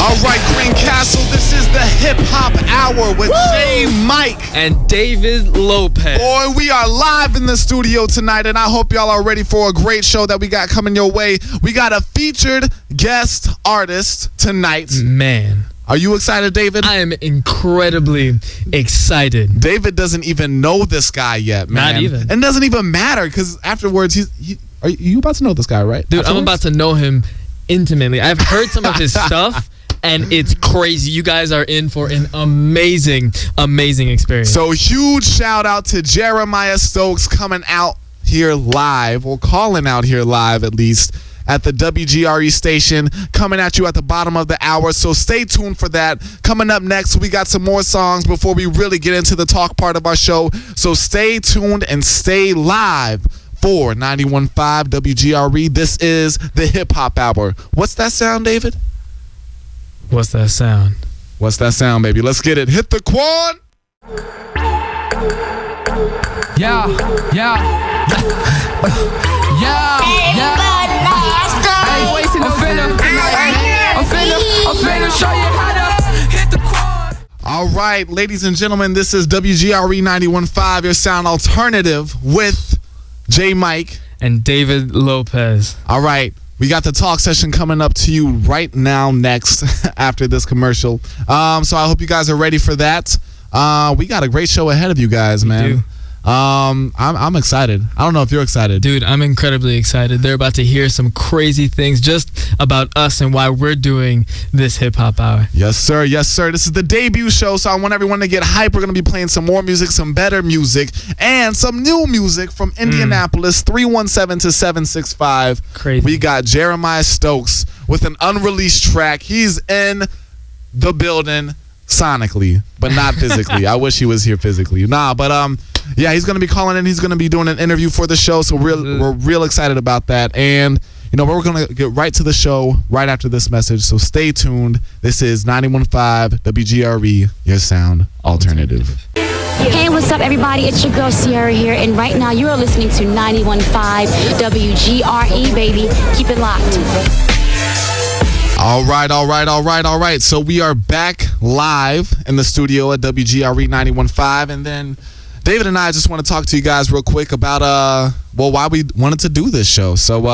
All right, Green Castle, this is the Hip Hop Hour with J. Mike and David Lopez. Boy, we are live in the studio tonight, and I hope y'all are ready for a great show that we got coming your way. We got a featured guest artist tonight. Man. Are you excited, David? I am incredibly excited. David doesn't even know this guy yet, man. Not even. And doesn't even matter, because afterwards, are you about to know this guy, right? Dude, afterwards? I'm about to know him intimately. I've heard some of his stuff. And it's crazy. You guys are in for an amazing, amazing experience. So huge shout out to Jeremiah Stok3s coming out here live, or calling out here live at least, at the WGRE station, coming at you at the bottom of the hour. So stay tuned for that. Coming up next, we got some more songs before we really get into the talk part of our show. So stay tuned and stay live for 91.5 WGRE. This is the Hip Hop Hour. What's that sound, David? What's that sound? What's that sound, baby? Let's get it. Hit the quad. Yeah. I'm finna show you how to hit the quad. All right, ladies and gentlemen, this is WGRE 91.5, your sound alternative with J. Mike and David Lopez. All right. We got the talk session coming up to you right now next after this commercial. So I hope you guys are ready for that. We got a great show ahead of you guys, man. I'm excited. I don't know if you're excited. Dude, I'm incredibly excited. They're about to hear some crazy things just about us and why we're doing this Hip Hop Hour. Yes, sir. Yes, sir. This is the debut show, so I want everyone to get hype. We're going to be playing some more music, some better music, and some new music from Indianapolis, 317 to 765. Crazy. We got Jeremiah Stok3s with an unreleased track. He's in the building sonically, but not physically. I wish he was here physically. Yeah, he's going to be calling in. He's going to be doing an interview for the show, so we're real excited about that. And, we're going to get right to the show right after this message, so stay tuned. This is 91.5 WGRE, your sound alternative. Hey, what's up, everybody? It's your girl, Sierra here, and right now you are listening to 91.5 WGRE, baby. Keep it locked. All right. So we are back live in the studio at WGRE 91.5, and then David and I just want to talk to you guys real quick about why we wanted to do this show. So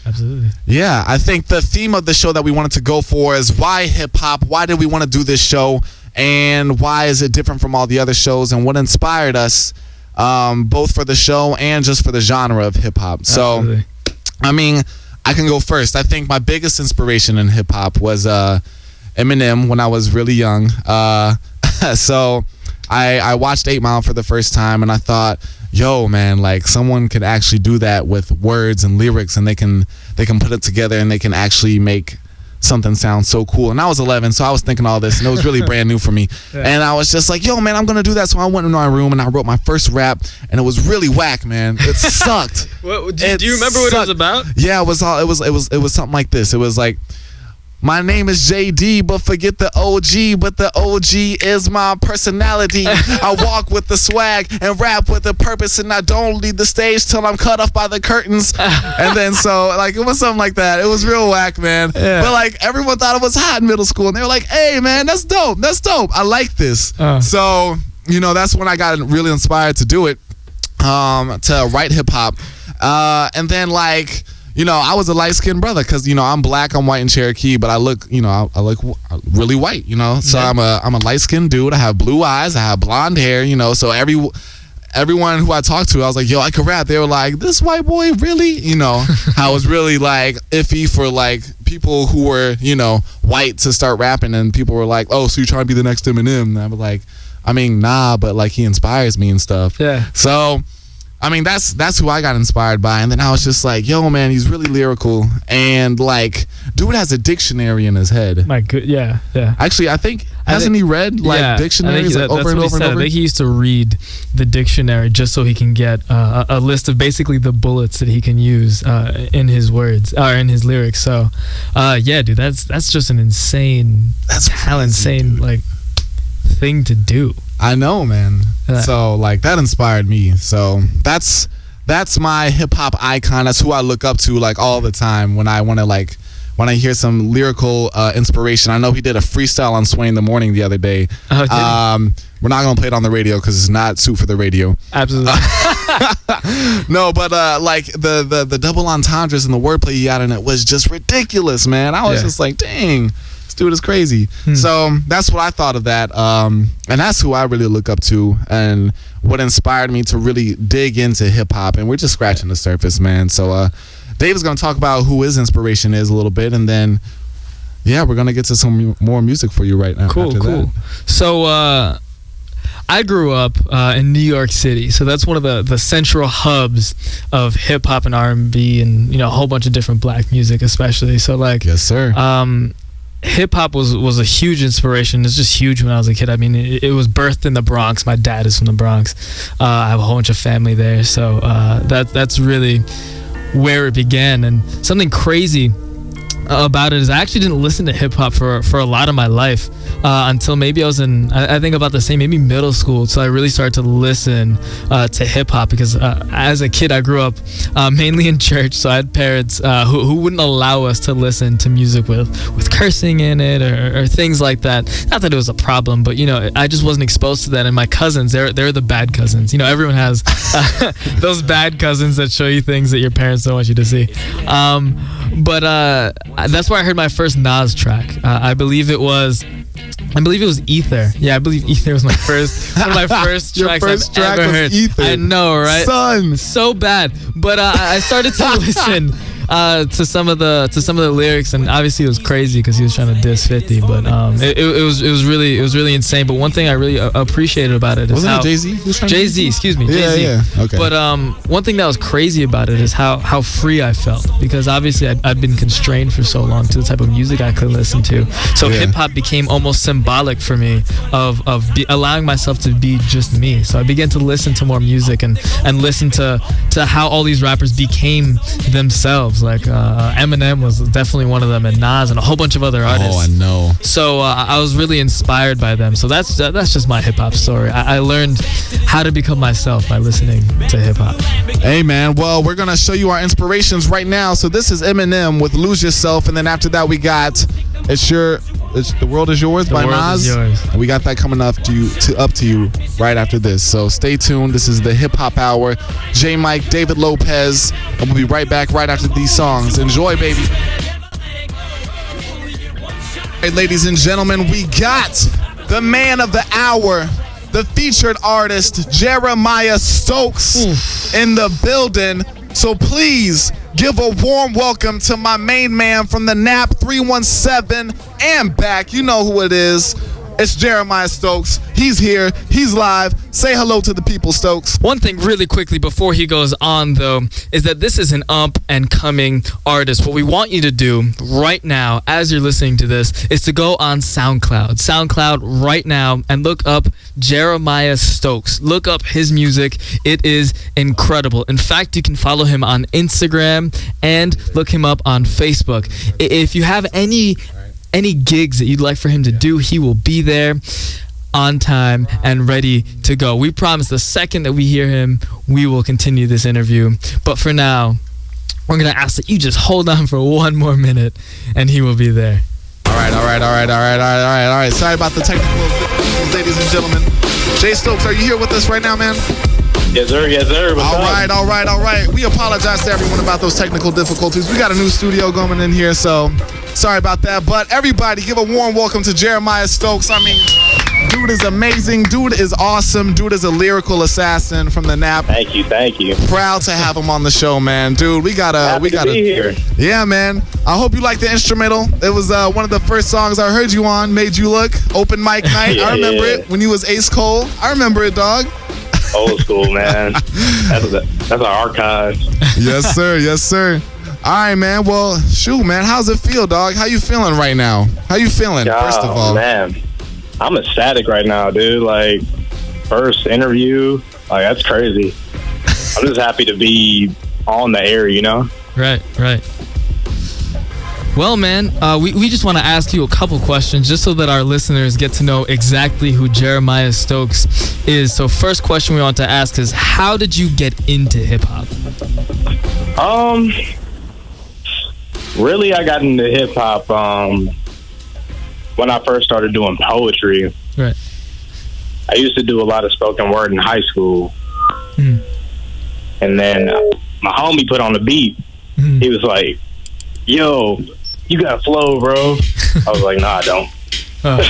absolutely. Yeah, I think the theme of the show that we wanted to go for is why hip hop? Why did we want to do this show? And why is it different from all the other shows? And what inspired us both for the show and just for the genre of hip hop? So, I can go first. I think my biggest inspiration in hip hop was Eminem when I was really young. So I watched 8 Mile for the first time, and I thought, yo, man, like someone could actually do that with words and lyrics, and they can put it together, and they can actually make something sound so cool. And I was 11, so I was thinking all this, and it was really brand new for me. Yeah. And I was just like, yo, man, I'm gonna do that. So I went in my room and I wrote my first rap, and it was really whack, man. It sucked. Do you remember what it was about? Yeah, it was something like this. It was like, my name is JD, but forget the OG, but the OG is my personality. I walk with the swag and rap with a purpose, and I don't leave the stage till I'm cut off by the curtains. And then it was something like that. It was real whack, man. Yeah. But everyone thought it was hot in middle school, and they were like, hey, man, that's dope. I like this. So, that's when I got really inspired to do it, to write hip hop. And then I was a light-skinned brother because, I'm black, I'm white and Cherokee, but I look really white, So I'm a light-skinned dude. I have blue eyes, I have blonde hair, so everyone who I talked to, I was like, yo, I could rap. They were like, this white boy, really? I was really iffy for people who were, white to start rapping, and people were like, oh, so you're trying to be the next Eminem? And I was like, nah, but he inspires me and stuff. Yeah. So that's who I got inspired by. And then I was just like, yo, man, he's really lyrical. And dude has a dictionary in his head. My good, yeah. Actually, hasn't he read dictionaries over and over and over? I think he used to read the dictionary just so he can get a list of basically the bullets that he can use in his words or in his lyrics. So, yeah, dude, that's just an insane talent, thing to do. I know, man. So that inspired me. So that's my hip hop icon. That's who I look up to all the time when I want to when I hear some lyrical inspiration. I know he did a freestyle on Sway in the Morning the other day. Oh, did he? We're not gonna play it on the radio because it's not suit for the radio. Absolutely. No, but like the double entendres and the wordplay he had in it was just ridiculous, man. I was just like, dang, this dude is crazy. So that's what I thought of that, and that's who I really look up to, and what inspired me to really dig into hip hop. And we're just scratching the surface, man. So David's gonna talk about who his inspiration is a little bit, and then we're gonna get to some more music for you right now. Cool. That. So I grew up in New York City, so that's one of the central hubs of hip hop and R&B, and a whole bunch of different black music, especially. So like, yes, sir. Hip hop was a huge inspiration. It's just huge when I was a kid. I mean, it was birthed in the Bronx. My dad is from the Bronx. I have a whole bunch of family there, so that's really where it began. And something crazy about it is I actually didn't listen to hip hop for a lot of my life until maybe I was in, I think about the same, maybe middle school. So I really started to listen to hip hop because as a kid I grew up mainly in church. So I had parents who wouldn't allow us to listen to music with cursing in it or things like that. Not that it was a problem, but I just wasn't exposed to that. And my cousins, they're the bad cousins. Everyone has those bad cousins that show you things that your parents don't want you to see. But that's where I heard my first Nas track. I believe it was Ether. Yeah, I believe Ether was my first one of my first Your tracks first I've track ever was heard. Ether. I know, right? Son. So bad. But I started to listen to some of the lyrics, and obviously it was crazy because he was trying to diss 50. But it was really insane. But one thing I really appreciated about it is Wasn't how it Jay-Z? Jay-Z, excuse me. Jay-Z. Yeah. Okay. But one thing that was crazy about it is how free I felt, because obviously I'd been constrained for so long to the type of music I could listen to. So hip hop became almost symbolic for me of allowing myself to be just me. So I began to listen to more music and listen to how all these rappers became themselves. Like Eminem was definitely one of them, and Nas, and a whole bunch of other artists. Oh, I know. So I was really inspired by them. So that's just my hip hop story. I learned how to become myself by listening to hip hop. Hey, man. Well, we're gonna show you our inspirations right now. So this is Eminem with "Lose Yourself," and then after that we got "The World Is Yours" by Nas. And we got that coming up to you right after this. So stay tuned. This is the Hip Hop Hour. J Mike, David Lopez, and we'll be right back right after these songs. Enjoy, baby. Hey, ladies and gentlemen, we got the man of the hour, the featured artist, Jeremiah Stok3s, in the building. So please give a warm welcome to my main man from the NAP 317 and back. You know who it is. It's Jeremiah Stok3s. He's here. He's live. Say hello to the people, Stok3s. One thing really quickly before he goes on, though, is that this is an up-and-coming artist. What we want you to do right now, as you're listening to this, is to go on SoundCloud right now and look up Jeremiah Stok3s. Look up his music. It is incredible. In fact, you can follow him on Instagram and look him up on Facebook. If you have any gigs that you'd like for him to do, he will be there on time and ready to go. We promise the second that we hear him, we will continue this interview. But for now, we're going to ask that you just hold on for one more minute and he will be there. All right. Sorry about the technical difficulties, ladies and gentlemen. Jay Stok3s, are you here with us right now, man? Yes, sir. All right. We apologize to everyone about those technical difficulties. We got a new studio going in here, so sorry about that. But everybody, give a warm welcome to Jeremiah Stok3s. I mean, dude is amazing. Dude is awesome. Dude is a lyrical assassin from the NAP. Thank you. Proud to have him on the show, man. Dude, we gotta be here. Yeah, man. I hope you like the instrumental. It was one of the first songs I heard you on. Made You Look. Open mic night. I remember it when you was Ace Cole. I remember it, dog. Old school, man. That's our archive. Yes, sir. All right, man. Well, shoot, man. How's it feel, dog? How you feeling right now? How you feeling, first of all? Man, I'm ecstatic right now, dude. Like, first interview, like, that's crazy. I'm just happy to be on the air, you know? Right. Well, man, we just want to ask you a couple questions just so that our listeners get to know exactly who Jeremiah Stok3s is. So first question we want to ask is, how did you get into hip-hop? Really, I got into hip hop when I first started doing poetry. Right. I used to do a lot of spoken word in high school. Mm. And then my homie put on the beat. Mm. He was like, yo, you got flow, bro. I was like, nah, I don't. Oh.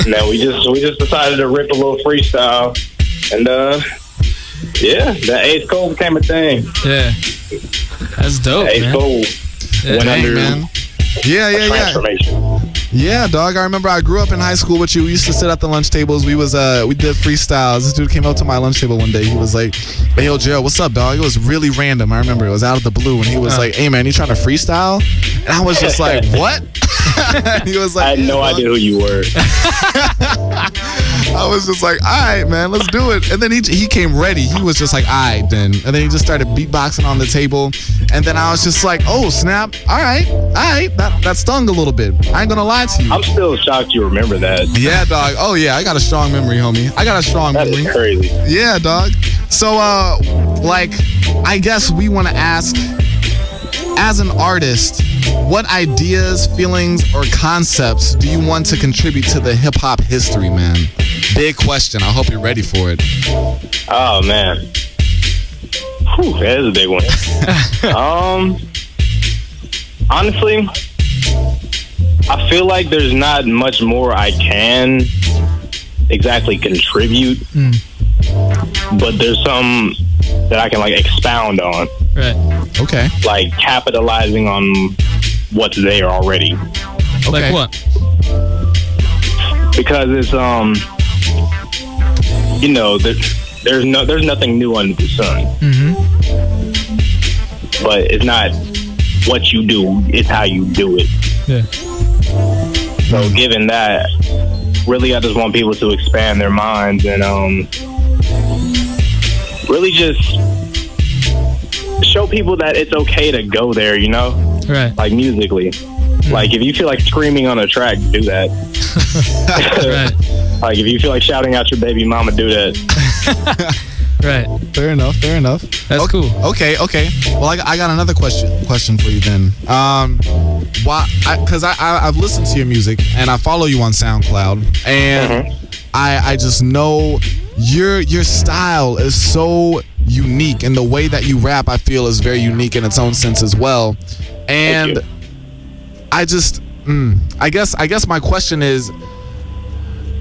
And then we just decided to rip a little freestyle. And yeah, the Ace Cole became a thing. Yeah. That's dope, Ace man. Cole Yeah. went under man. Yeah, transformation. Yeah, dog. I remember I grew up in high school with you. We used to sit at the lunch tables. We did freestyles. This dude came up to my lunch table one day. He was like, "Hey, yo, Gerald, what's up, dog?" It was really random. I remember it was out of the blue, and he was like, "Hey, man, you trying to freestyle?" And I was just like, "What?" He was like, I had no dog." idea who you were. I was just like, all right, man, let's do it. And then he came ready. He was just like, all right, then. And then he just started beatboxing on the table. And then I was just like, oh, snap. All right. That stung a little bit. I ain't gonna lie to you. I'm still shocked you remember that. Yeah, dog. Oh, yeah, I got a strong memory, homie. I got a strong That memory. is crazy. Yeah, dog. So, like, I guess we want to ask, as an artist, what ideas, feelings, or concepts do you want to contribute to the hip-hop history, man? Big question. I hope you're ready for it. Oh, man. Whew, that is a big one. Honestly, I feel like there's not much more I can exactly contribute, but there's some that I can like expound on, Right. Okay. like capitalizing on what's there already. Like what? Because it's you know, there's nothing new under the sun. Mm-hmm. But it's not what you do, it's how you do it. Yeah. So given that, really I just want people to expand their minds and really just show people that it's okay to go there, you know? Right. Like musically. Like if you feel like screaming on a track, do that. Right. Like if you feel like shouting out your baby mama, do that. Right. Fair enough. That's cool. Okay. Well, I got another question for you then. Why? Because I've listened to your music and I follow you on SoundCloud, and I just know your style is so unique, and the way that you rap, I feel, is very unique in its own sense as well. And I just, I guess my question is,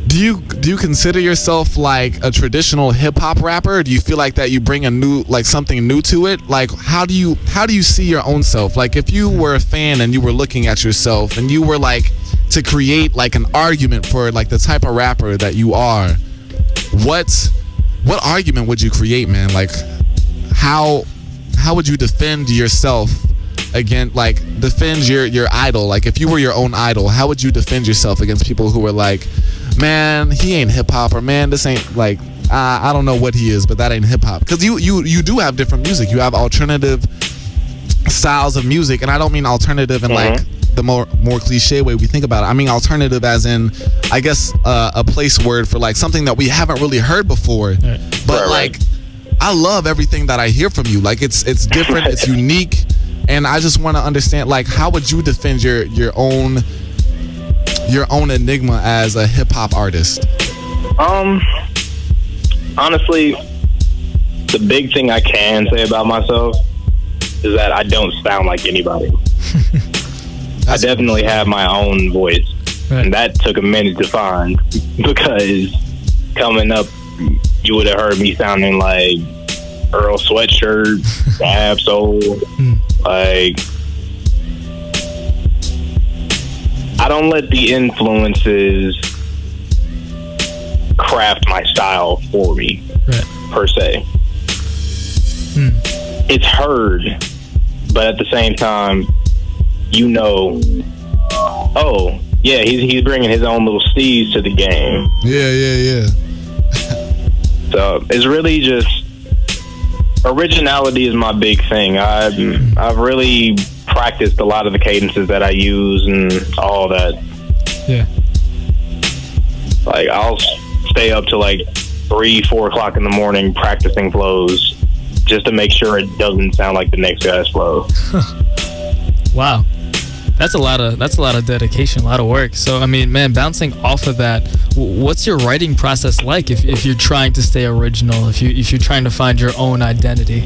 do you consider yourself like a traditional hip hop rapper? Or do you feel like that you bring a new, like something new to it? Like how do you see your own self? Like if you were a fan and you were looking at yourself and you were like to create like an argument for like the type of rapper that you are, what argument would you create, man? Like how would you defend yourself against, like, defend your idol? Like if you were your own idol, how would you defend yourself against people who were like, man, he ain't hip hop, or man, this ain't like, I don't know what he is, but that ain't hip hop? Because you do have different music. You have alternative styles of music, and I don't mean alternative in like the more cliche way we think about it. I mean alternative as in, I guess, a place word for like something that we haven't really heard before. Right. But like, I love everything that I hear from you. Like it's different, it's unique, and I just want to understand, like, how would you defend your own enigma as a hip hop artist? Honestly, the big thing I can say about myself is that I don't sound like anybody. I definitely have my own voice, and that took a minute to find, because coming up, you would have heard me sounding like Earl Sweatshirt, Absol, like, I don't let the influences craft my style for me, per se. It's heard, but at the same time, you know, oh, yeah, he's bringing his own little steez to the game. Yeah. So it's really just, originality is my big thing. I've really practiced a lot of the cadences that I use and all that. Yeah. Like I'll stay up to like 3-4 o'clock in the morning practicing flows just to make sure it doesn't sound like the next guy's flow. Wow. That's a lot of dedication, a lot of work. So, I mean, man, bouncing off of that, what's your writing process like if you're trying to stay original, if you're trying to find your own identity?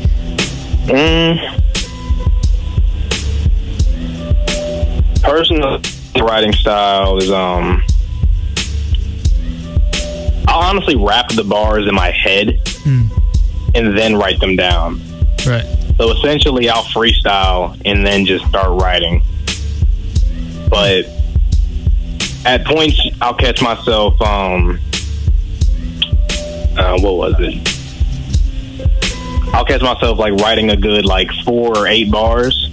Personal writing style is I'll honestly rap the bars in my head and then write them down. Right. So essentially, I'll freestyle and then just start writing. But at points, I'll catch myself, what was it? I'll catch myself, like, writing a good, like, 4 or 8 bars,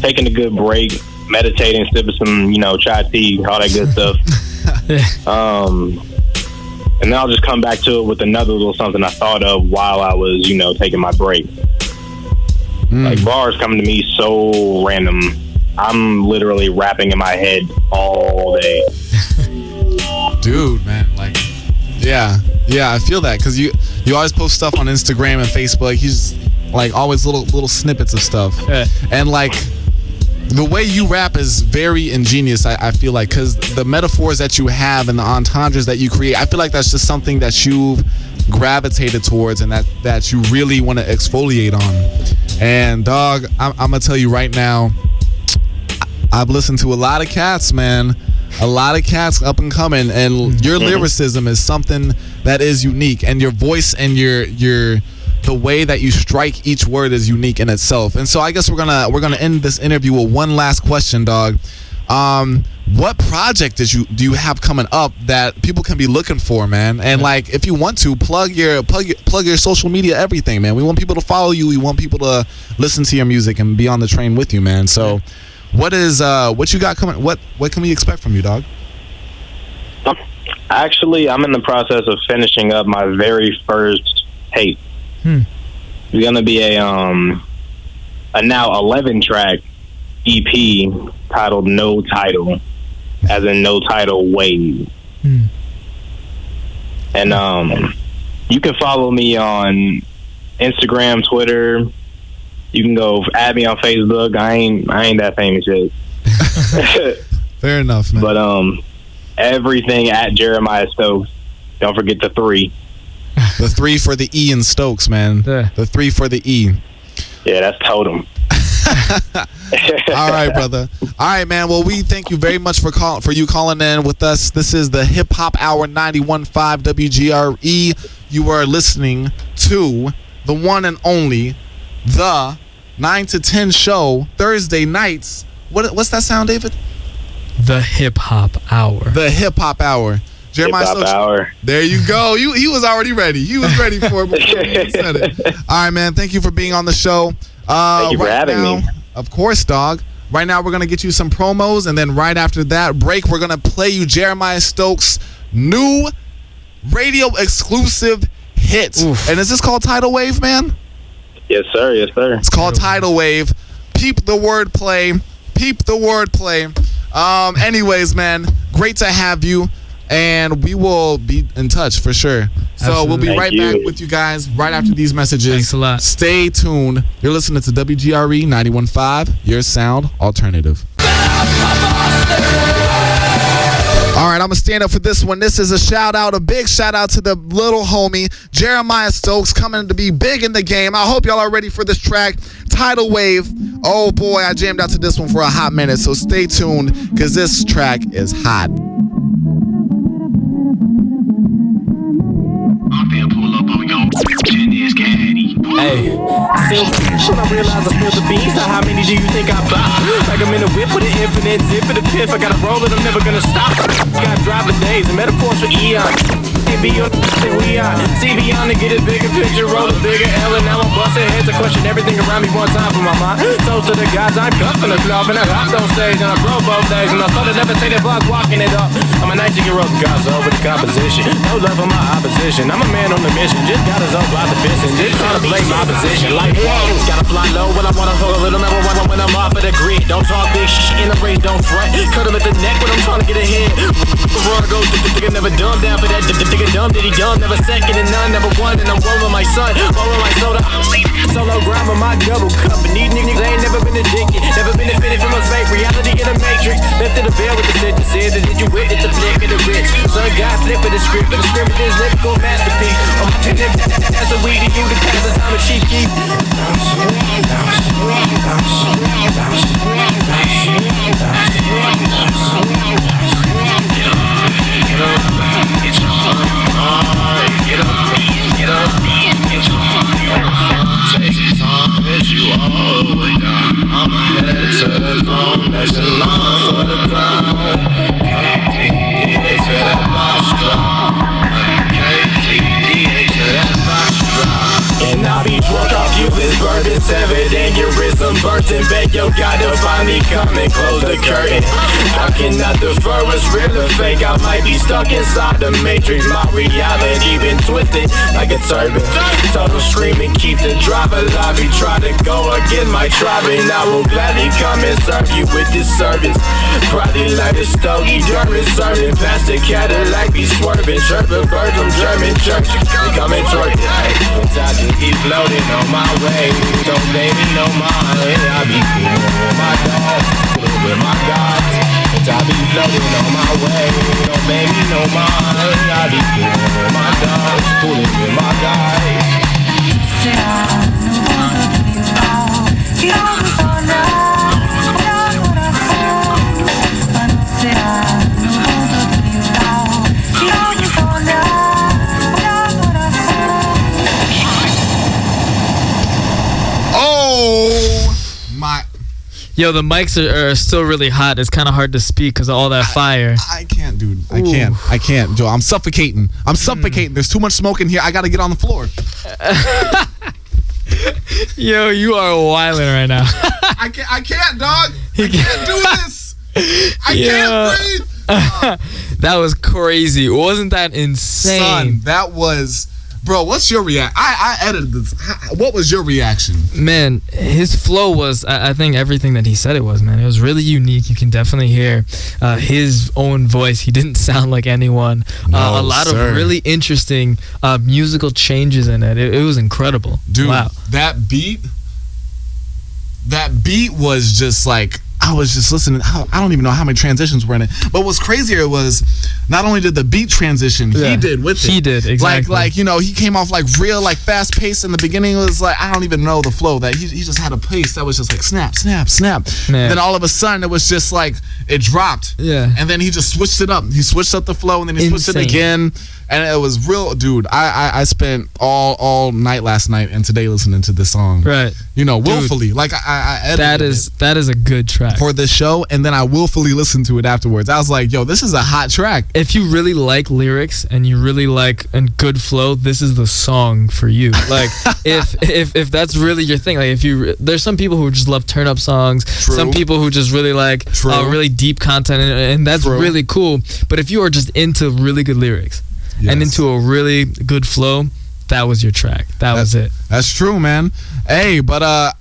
taking a good break, meditating, sipping some, chai tea, all that good stuff. And then I'll just come back to it with another little something I thought of while I was, taking my break. Like, bars come to me so random. I'm literally rapping in my head all day. Dude, man, like, yeah, I feel that because you always post stuff on Instagram and Facebook. He's like always little snippets of stuff, and like the way you rap is very ingenious. I feel like because the metaphors that you have and the entendres that you create, I feel like that's just something that you've gravitated towards and that you really want to exfoliate on. And dog, I'm gonna tell you right now, I've listened to a lot of cats, man. A lot of cats up and coming, and your lyricism is something that is unique, and your voice and your the way that you strike each word is unique in itself. And so I guess we're gonna end this interview with one last question, dog. What project do you have coming up that people can be looking for, man? And like, if you want to plug your social media, everything, man. We want people to follow you. We want people to listen to your music and be on the train with you, man. So. What you got coming? What can we expect from you, dog? Actually, I'm in the process of finishing up my very first tape. It's gonna be a now 11-track EP titled No Title, as in No Title Wave. And you can follow me on Instagram, Twitter. You can go add me on Facebook. I ain't that famous yet. Fair enough, man. But everything at Jeremiah Stok3s. Don't forget the 3. The 3 for the E in Stokes, man. Yeah. The 3 for the E. Yeah, that's totem. All right, brother. All right, man. Well, we thank you very much for you calling in with us. This is the Hip Hop Hour 91.5 WGRE. You are listening to the one and only the 9 to 10 show Thursday nights. What's that sound, David? The Hip Hop Hour. The Hip Hop Hour. Jeremiah Hip Hop Hour. There you go. He was already ready. He was ready for it before you said it. All right, man. Thank you for being on the show. Thank you for having me. Of course, dog. Right now, we're gonna get you some promos, and then right after that break, we're gonna play you Jeremiah Stok3s' new radio exclusive hit. Oof. And is this called Tidal.wav, man? Yes, sir. Yes, sir. It's called Tidal.wav. Peep the wordplay. Anyways, man, great to have you, and we will be in touch for sure. So we'll be right back with you guys right after these messages. Thanks a lot. Stay tuned. You're listening to WGRE 91.5, your sound alternative. All right, I'm going to stand up for this one. This is a big shout out to the little homie, Jeremiah Stok3s, coming to be big in the game. I hope y'all are ready for this track, Tidal.wav. Oh boy, I jammed out to this one for a hot minute, so stay tuned, because this track is hot. Hey, should I realize I spilled the beans? Now how many do you think I buy? Like I'm in a whip with an infinite zip of the piff. I gotta roll it, I'm never gonna stop. Got driving days and metaphors for eons. Be on we on. See beyond to get a bigger picture, roll a bigger L, and now I'm busting heads. I question everything around me one time for my mind. Toast to the gods, I'm cuffing the club, and I hopped on stage and I broke both days, and I thought I'd never take that block walking it up. I'm a 19-year-old God's over the composition. No love for my opposition. I'm a man on the mission. Just got his own by the fist and just trying to play my position. Like, whoa, gotta fly low when I wanna hold a little, never run when I'm off of the grid. Don't talk big shit in the ring, don't front. Cut him at the neck when I'm trying to get ahead. Run Virgo, never dumb down for that. Dumb diddy dumb, never second and none, never one. And I'm rolling my son, rolling my soda. Solo grind with my double cup. And these niggas ain't never been addicted, never been offended from a fake reality in a matrix. Left in the veil with the sentence says that did you witness the flick of the rich? Son got flip with the script, but the script with this lyrical masterpiece. I'm a pen that's a weed to you to pass the time of cheap keep. And I'll be drunk off you, this bourbon, severed aneurysm, birthing, beg yo, gotta find me, come and close the curtain. I cannot defer what's real or fake, I might be stuck inside the matrix, my reality been twisted like a turban. Total screaming, keep the drive alive, you try to go against my tribe, and I will gladly come and serve you with this service. Probably like a stogie, German serving, past the Cadillac, be swerving, chirping birds from German church, they coming toward it. I just keep floating on my way, don't pay me no mind, I be cool with my dogs, cool with my gods. I be floating on my way, don't pay me no mind, I be cool with my dogs, cool with my guys. Yo, the mics are still really hot. It's kind of hard to speak because of all that fire. I can't, dude. I can't, Joe. I'm suffocating. There's too much smoke in here. I got to get on the floor. Yo, you are wilding right now. I can't, dog. I can't do this. I can't breathe. That was crazy. Wasn't that insane? Son, that was... Bro, what's your reaction? I edited this. What was your reaction? Man, his flow was, I think, everything that he said it was, man. It was really unique. You can definitely hear his own voice. He didn't sound like anyone. A lot of really interesting musical changes in it. It was incredible. Dude, wow. That beat was just like... I was just listening. I don't even know how many transitions were in it. But what's crazier was not only did the beat transition, he did with it. He did, exactly. Like you know, he came off like real, like fast paced in the beginning. It was like, I don't even know the flow that he just had a pace that was just like snap, snap, snap. Man. Then all of a sudden it was just like it dropped. Yeah. And then he just switched it up. He switched up the flow and then he switched it again. And it was real, dude. I spent all night last night and today listening to this song. Right. You know, willfully. Dude, like I edited that is a good track for this show, and then I willfully listened to it afterwards. I was like, yo, this is a hot track. If you really like lyrics and you really like a good flow, this is the song for you. Like if that's really your thing. Like there's some people who just love turn up songs. True. Some people who just really like really deep content, and that's really cool. But if you are just into really good lyrics. Yes. And into a really good flow, that was your track. That was it. That's true, man. Hey, but I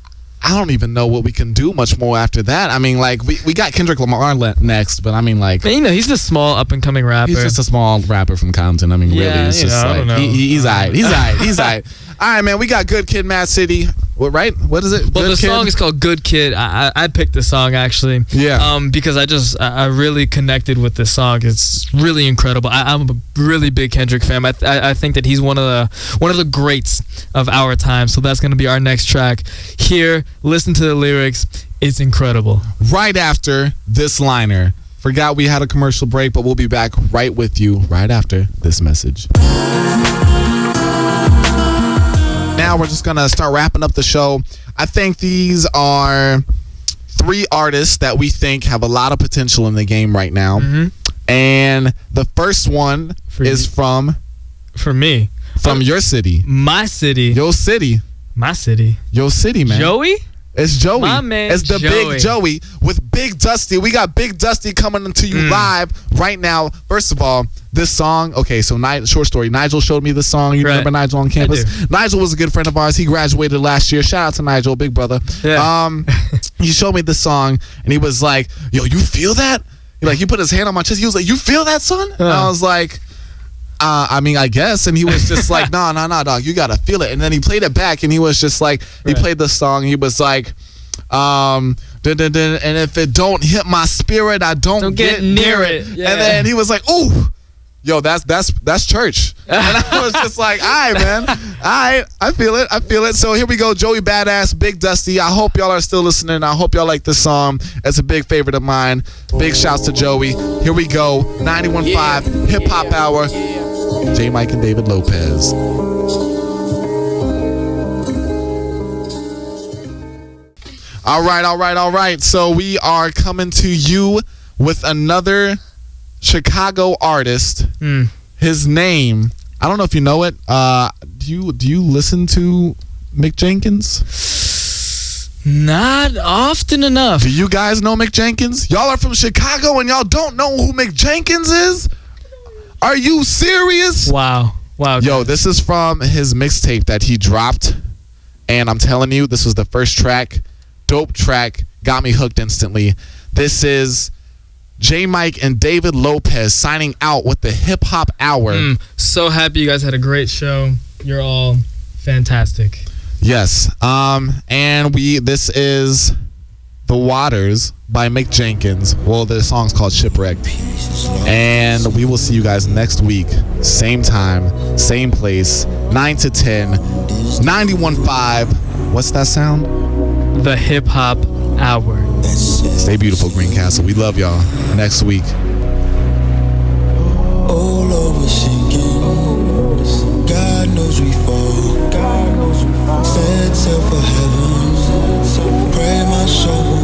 don't even know what we can do much more after that. I mean, like, we got Kendrick Lamar next, but I mean, like... Man, you know, he's a small up-and-coming rapper. He's just a small rapper from Compton. I mean, really, it's just like... He's all right. He's all right. He's all right. All right, man, we got Good Kid, Mad City. What, right? What is it? Well, the song is called Good Kid. I picked the song, actually. Yeah. Because I really connected with this song. It's really incredible. I'm a really big Kendrick fan. I think that he's one of the greats of our time. So that's going to be our next track. Here, listen to the lyrics. It's incredible. Right after this liner. Forgot we had a commercial break, but we'll be back right with you right after this message. Now we're just going to start wrapping up the show. I think these are 3 artists that we think have a lot of potential in the game right now. Mm-hmm. And the first one is from me. From your city. My city. Your city. My city. Your city, man. Joey? It's Joey. My man, it's the Joey. Big Joey with Big Dusty. We got Big Dusty coming to you live right now. First of all, this song, okay, so short story. Nigel showed me this song. You remember Nigel on campus? Nigel was a good friend of ours. He graduated last year. Shout out to Nigel, big brother. Yeah. He showed me this song, and he was like, yo, you feel that? He put his hand on my chest. He was like, "You feel that, son?" And I was like, I mean, I guess. And he was just like, no, dog, you gotta feel it. And then he played it back, and he was just like, he played the song. He was like, and if it don't hit my spirit, I don't get near it. Yeah. And then he was like, ooh, yo, that's church. And I was just like, all right, man. All right, I feel it. So here we go, Joey Badass, Big Dusty. I hope y'all are still listening. I hope y'all like this song. It's a big favorite of mine. Big shouts to Joey. Here we go, 91.5 Hip Hop Hour. J. Mike and David Lopez. All right. So we are coming to you with another Chicago artist. His name, I don't know if you know it. Do you listen to Mick Jenkins? Not often enough. Do you guys know Mick Jenkins? Y'all are from Chicago and y'all don't know who Mick Jenkins is? Are you serious? Wow. Yo, this is from his mixtape that he dropped. And I'm telling you, this was the first track. Dope track. Got me hooked instantly. This is J. Mike and David Lopez signing out with the Hip Hop Hour. So happy you guys had a great show. You're all fantastic. Yes. And this is The Waters by Mick Jenkins. Well, the song's called Shipwrecked. And we will see you guys next week. Same time, same place, 9 to 10, 91.5. What's that sound? The Hip Hop Hour. Stay beautiful, Greencastle. We love y'all. Next week. Oh Lord, we're sinking. God knows we fall. Set sail for heaven. Pray my soul.